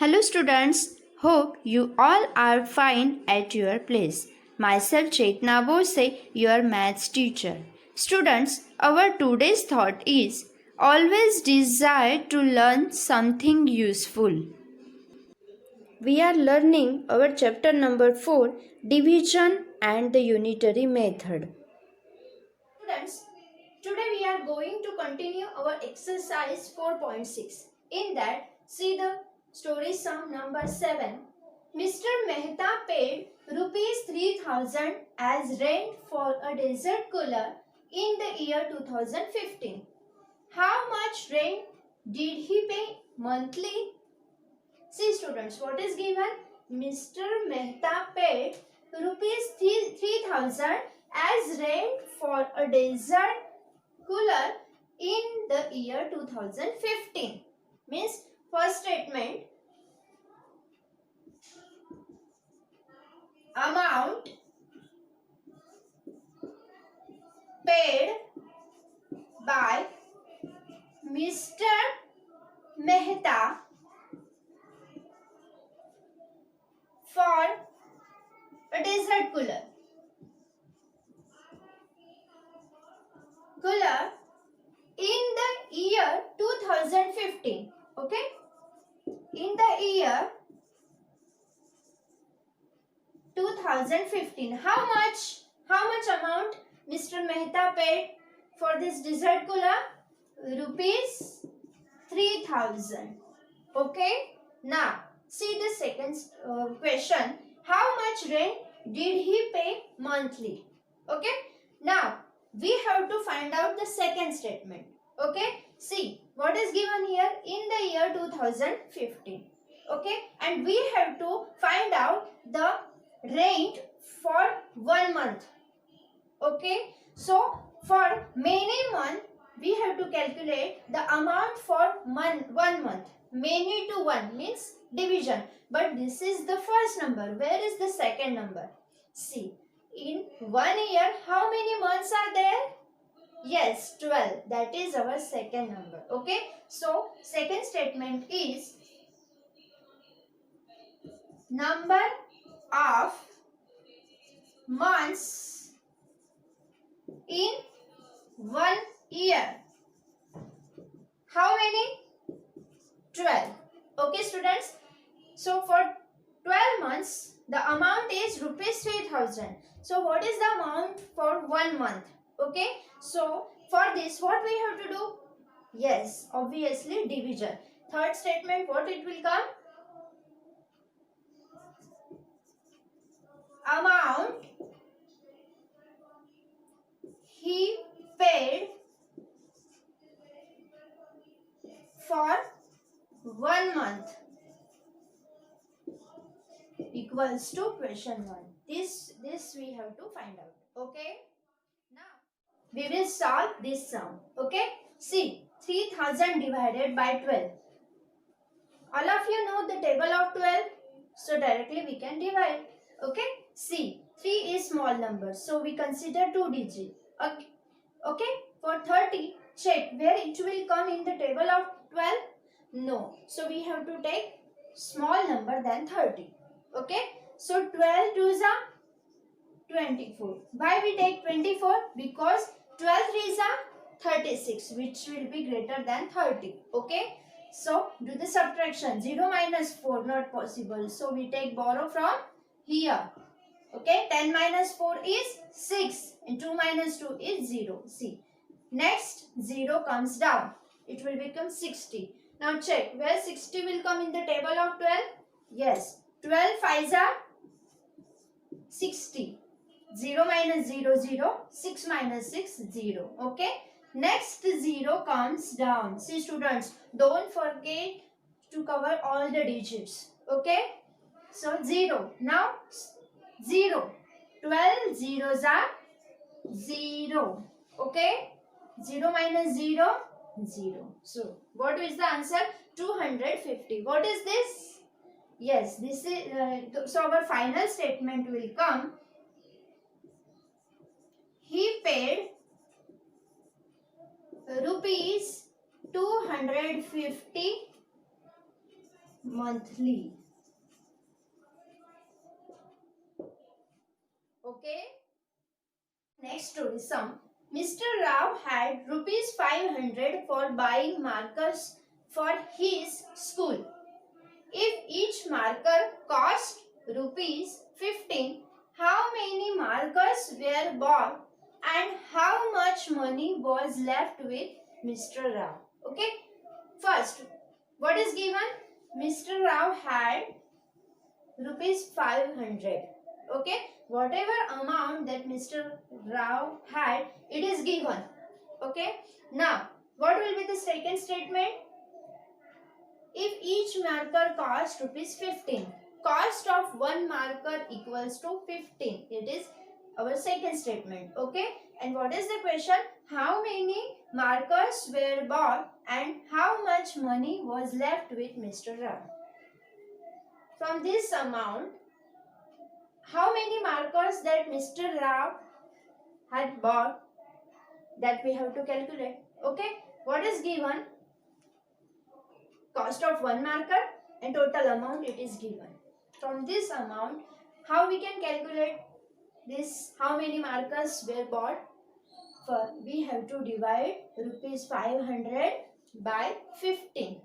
Hello students, hope you all are fine at your place. Myself Chetna Bose, your maths teacher. Students, our today's thought is always desire to learn something useful. We are learning our chapter number 4, division and the unitary method. Students, today we are going to continue our exercise 4.6. In that, see the story sum number 7. Mr. Mehta paid rupees 3000 as rent for a desert cooler in the year 2015. How much rent did he pay monthly? See students, what is given? Mr. Mehta paid rupees 3000 as rent for a desert cooler in the year 2015. Means first statement, amount paid by Mr. Mehta for a desert cooler. In the year 2015. Okay? In the year 2015. How much amount Mr. Mehta paid for this desert cooler? Rupees 3000. Okay? Now, see the second question. How much rent did he pay monthly? Okay? Now, we have to find out the second statement. Okay? See, what is given here? In the year 2015. Okay? And we have to find out the rent for 1 month. Okay? So, for many months, we have to calculate the amount for 1 month. Many to 1 means division. But this is the first number. Where is the second number? See, in 1 year, how many months are there? Yes, 12. That is our second number. Okay. So, second statement is number of months in 1 year. How many? 12. Okay students. So for 12 months, the amount is rupees 3000. So what is the amount for 1 month? Okay. So for this, what we have to do? Yes, obviously division. Third statement, what it will come? Amount he paid for 1 month equals to question 1. This we have to find out. Okay. Now we will solve this sum. Okay. See, 3000 divided by 12. All of you know the table of 12. So directly we can divide. Okay. See, 3 is small number. So we consider 2 digit. Okay. Okay. For 30, check where it will come in the table of 12. No. So we have to take small number than 30. Okay. So 12 2s are 24. Why we take 24? Because 12 3s are 36, which will be greater than 30. Okay. So do the subtraction. 0 minus 4 not possible. So we take borrow from here. Okay. 10 minus 4 is 6 and 2 minus 2 is 0. See. Next 0 comes down. It will become 60. Now check where 60 will come in the table of 12. Yes. 12 5s are 60. 0 minus 0 0. 6 minus 6 0. Okay. Next 0 comes down. See students, don't forget to cover all the digits. Okay. So 0. Now 0. 12 zeros are 0. Okay. 0 minus 0, 0. So, what is the answer? 250. What is this? Yes, this is, so our final statement will come. He paid rupees 250 monthly. Okay. Next story sum. Mr. Rao had rupees 500 for buying markers for his school. If each marker cost rupees 15, how many markers were bought and how much money was left with Mr. Rao? Okay. First, what is given? Mr. Rao had rupees 500. Okay. Whatever amount that Mr. Rao had, it is given. Okay. Now, what will be the second statement? If each marker cost rupees 15, cost of one marker equals to 15. It is our second statement. Okay. And what is the question? How many markers were bought and how much money was left with Mr. Rao? From this amount, how many markers that Mr. Rao had bought, that we have to calculate. Okay. What is given? Cost of one marker and total amount it is given. From this amount, how we can calculate this, how many markers were bought? For we have to divide rupees 500 by 15.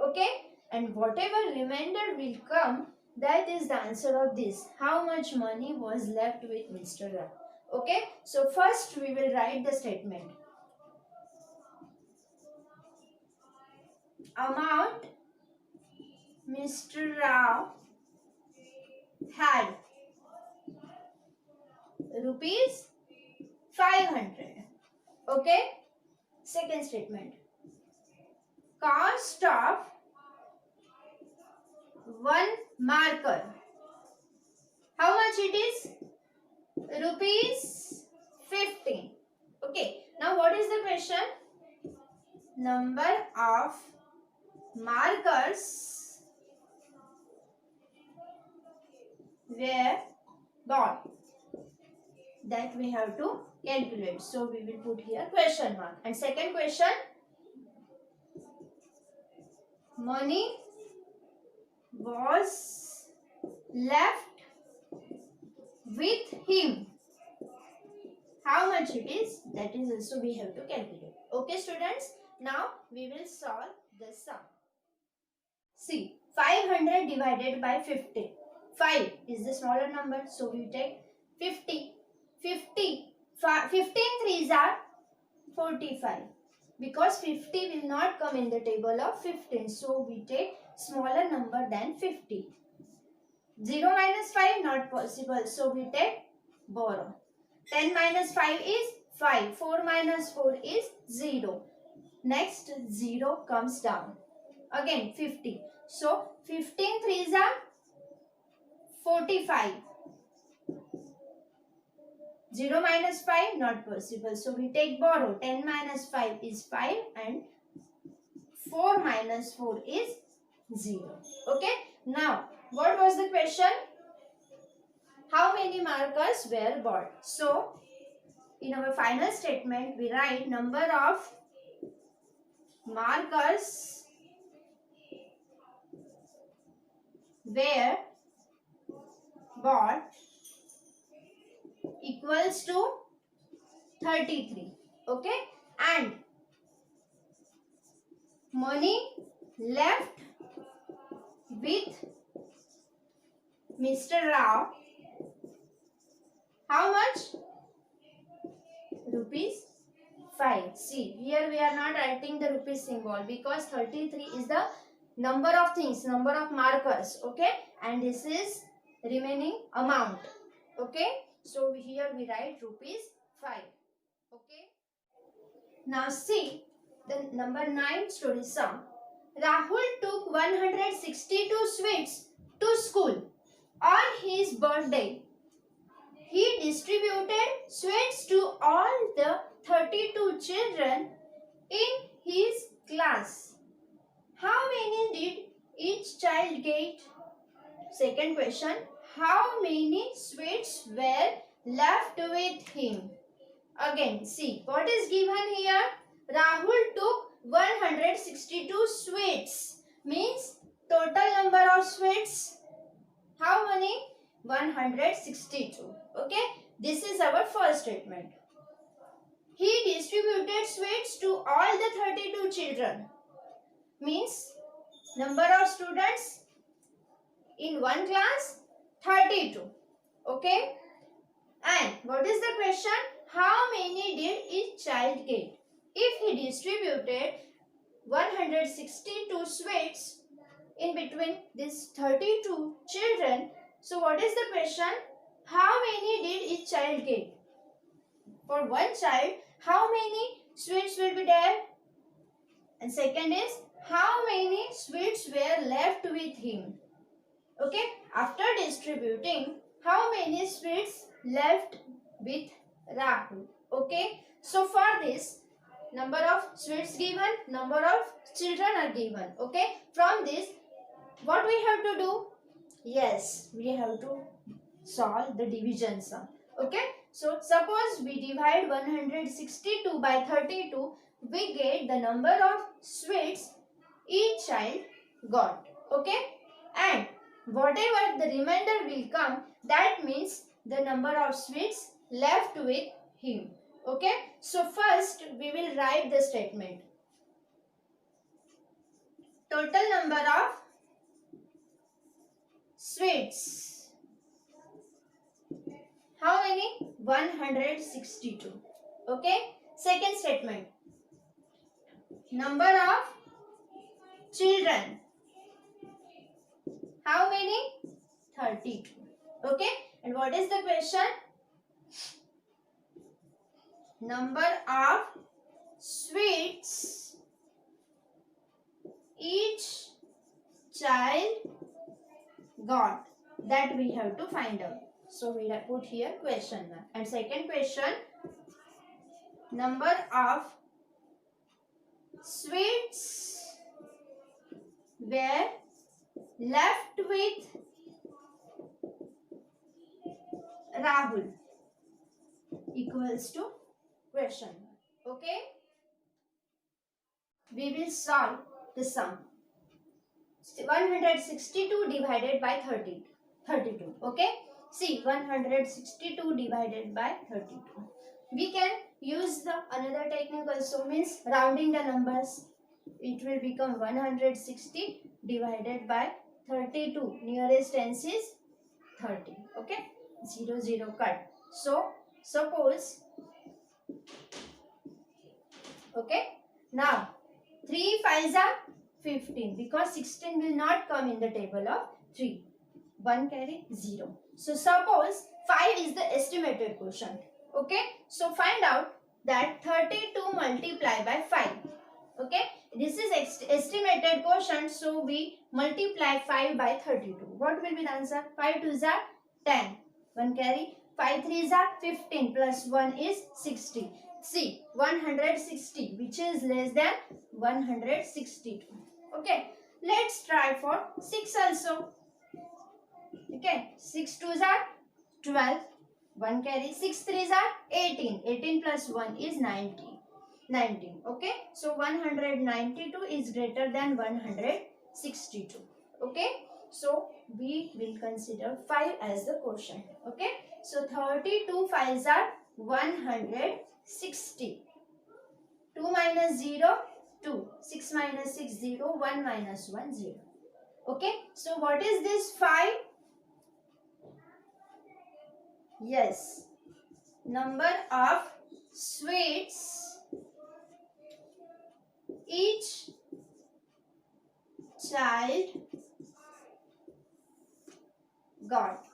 Okay. And whatever remainder will come, that is the answer of this. How much money was left with Mr. Rao? Okay. So first we will write the statement. Amount Mr. Rao had rupees 500. Okay. Second statement. Cost of one marker. How much it is? Rupees 15. Okay. Now what is the question? Number of markers were bought. That we have to calculate. So we will put here question mark. And second question, money was left with him. How much it is? That is also we have to calculate. Okay, students. Now we will solve the sum. See, 500 divided by 50. 5 is the smaller number, so we take 50. 15 threes are 45. Because 50 will not come in the table of 15, so we take smaller number than 50. 0 minus 5 not possible, so we take borrow. 10 minus 5 is 5. 4 minus 4 is 0. Next 0 comes down. Again 50. So 15 threes are 45. 0 minus 5 not possible. So we take borrow. 10 minus 5 is 5 and 4 minus 4 is 0. Okay. Now what was the question? How many markers were bought? So in our final statement we write number of markers were bought equals to 33. Okay. And money left with Mr. Rao. How much? Rupees 5. See, here we are not writing the rupees symbol because 33 is the number of things, number of markers. Okay. And this is remaining amount. Okay. So here we write rupees 5. Okay. Now see the number 9 story sum. Rahul took 162 sweets to school. On his birthday, he distributed sweets to all the 32 children in his class. How many did each child get? Second question. How many sweets were left with him? Again, see what is given here. Rahul took 162 sweets. Means Total number of sweets, how many? 162. Okay, this is our first statement. He distributed sweets to all the 32 children. Means number of students in one class, 32. Okay, and what is the question? How many did each child get? If he distributed 162 sweets in between these 32 children, so what is the question? How many did each child get? For one child, how many sweets will be there? And second is, how many sweets were left with him? Okay, after distributing, how many sweets left with Rahul? Okay, so for this, number of sweets given, number of children are given. Okay, from this, what we have to do? Yes, we have to solve the division sum. Okay, so suppose we divide 162 by 32, we get the number of sweets each child got. Okay, and whatever the remainder will come, that means the number of sweets left with him. Okay, so first we will write the statement. Total number of sweets, how many? 162. Okay, second statement. Number of children, how many? 32. Okay, and what is the question? Number of sweets each child got, that we have to find out. So we have put here question mark. And second question, number of sweets were left with Rahul equals to question mark. Okay, we will solve the sum. 162 divided by 32. Okay, see, 162 divided by 32. We can use the another technique also, means rounding the numbers. It will become 160 divided by 32. Nearest tens is 30. Okay, 0 0 cut. So suppose, okay, now 3 5s are 15, because 16 will not come in the table of 3. 1 carry 0. So suppose 5 is the estimated quotient. Okay, so find out that 32 multiplied by 5. Okay, this is estimated quotient, so we multiply 5 by 32. What will be the answer? 5 2s are 10. 1 carry. 5 3s are 15 plus 1 is 60. See, 160, which is less than 162. Okay, let's try for 6 also. Okay, 6 2s are 12. 1 carry. 6 3s are 18. 18 plus 1 is 19. Okay, so 192 is greater than 162. Okay, so we will consider 5 as the quotient. Okay, so 32 5s are 160. 2 minus 0, 2. 6 minus 6, 0. 1 minus 1, 0. Okay, so what is this 5? Yes, number of sweets each child got.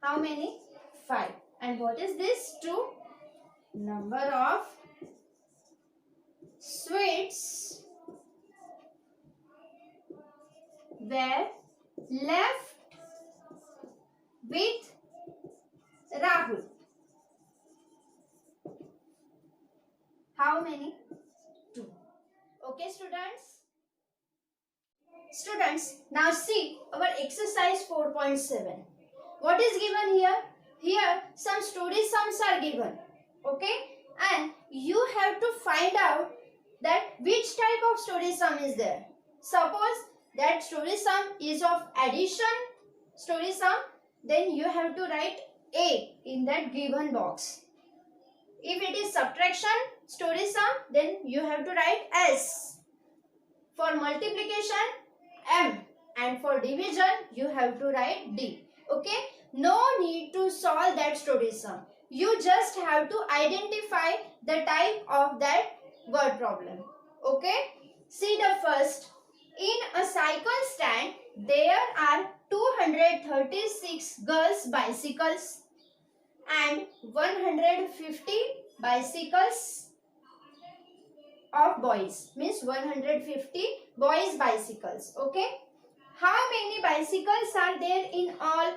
How many? 5. And what is this? 2. Number of sweets were left with Rahul. How many? 2. Okay, students? Students, now see our exercise 4.7. What is given here? Here some story sums are given. Okay, and you have to find out that which type of story sum is there. Suppose that story sum is of addition story sum, then you have to write A in that given box. If it is subtraction story sum, then you have to write S. For multiplication, M, and for division, you have to write D. Okay? No need to solve that story sum. You just have to identify the type of that word problem. Okay? See the first. In a cycle stand, there are 236 girls' bicycles and 150 bicycles of boys. Means 150 boys' bicycles. Okay? How many bicycles are there in all?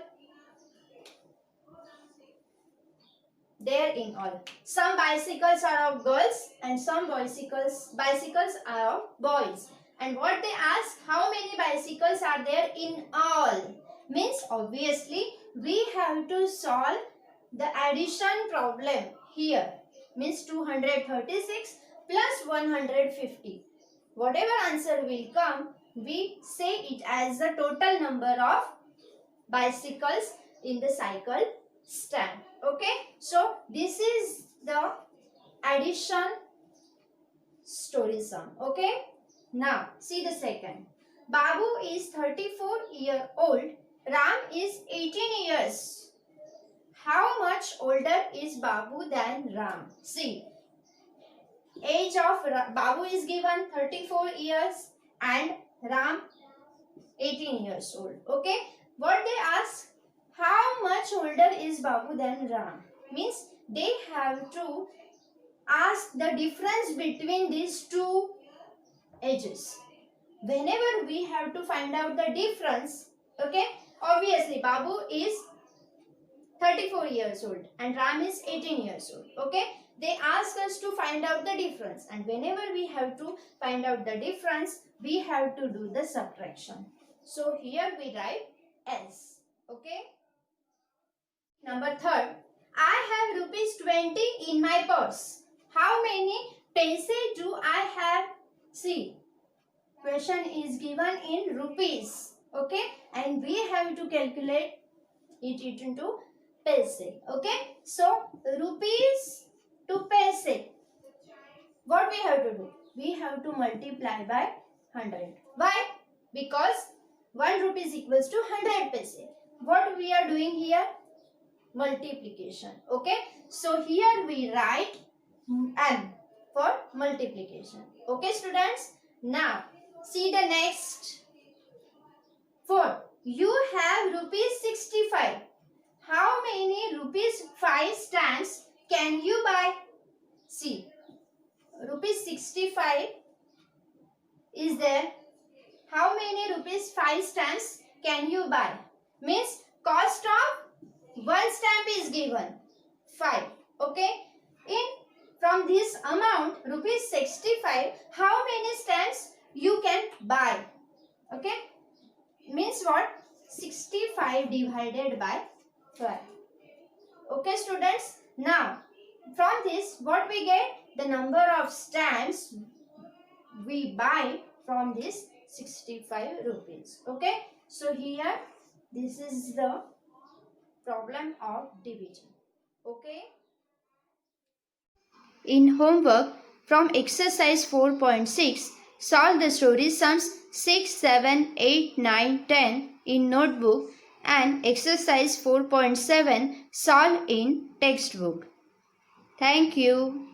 There in all. Some bicycles are of girls and some bicycles are of boys. And what they ask, how many bicycles are there in all? Means obviously we have to solve the addition problem here. Means 236 plus 150. Whatever answer will come, we say it as the total number of bicycles in the cycle stand. Okay, so this is the addition story sum. Okay, now see the second. Babu is 34-year-old. Ram is 18 years. How much older is Babu than Ram? See, age of Babu is given 34 years and Ram 18 years old. Okay, what they ask, how much older is Babu than Ram? Means they have to ask the difference between these two ages. Whenever we have to find out the difference, okay, obviously Babu is 34 years old and Ram is 18 years old. Okay, they ask us to find out the difference, and whenever we have to find out the difference, we have to do the subtraction. So here we write S. Okay. Number third, I have rupees 20 in my purse. How many paise do I have? See, question is given in rupees. Okay, and we have to calculate it into paise. Okay, so rupees to paise. What we have to do? We have to multiply by 100. Why? Because 1 rupee is equals to 100 paise. What we are doing here? Multiplication. Okay, so here we write M for multiplication. Okay, students. Now see the next. 4. You have rupees 65. How many rupees 5 stamps can you buy? See, rupees 65 is there. How many rupees 5 stamps can you buy? Means cost of one stamp is given 5. Okay, from this amount rupees 65, how many stamps you can buy? Okay, means what? 65 divided by 5. Okay, students. Now from this what we get? The number of stamps we buy from this 65 rupees. Okay, so here this is the problem of division. Okay. In homework from exercise 4.6, solve the story sums 6, 7, 8, 9, 10 in notebook and exercise 4.7 solve in textbook. Thank you.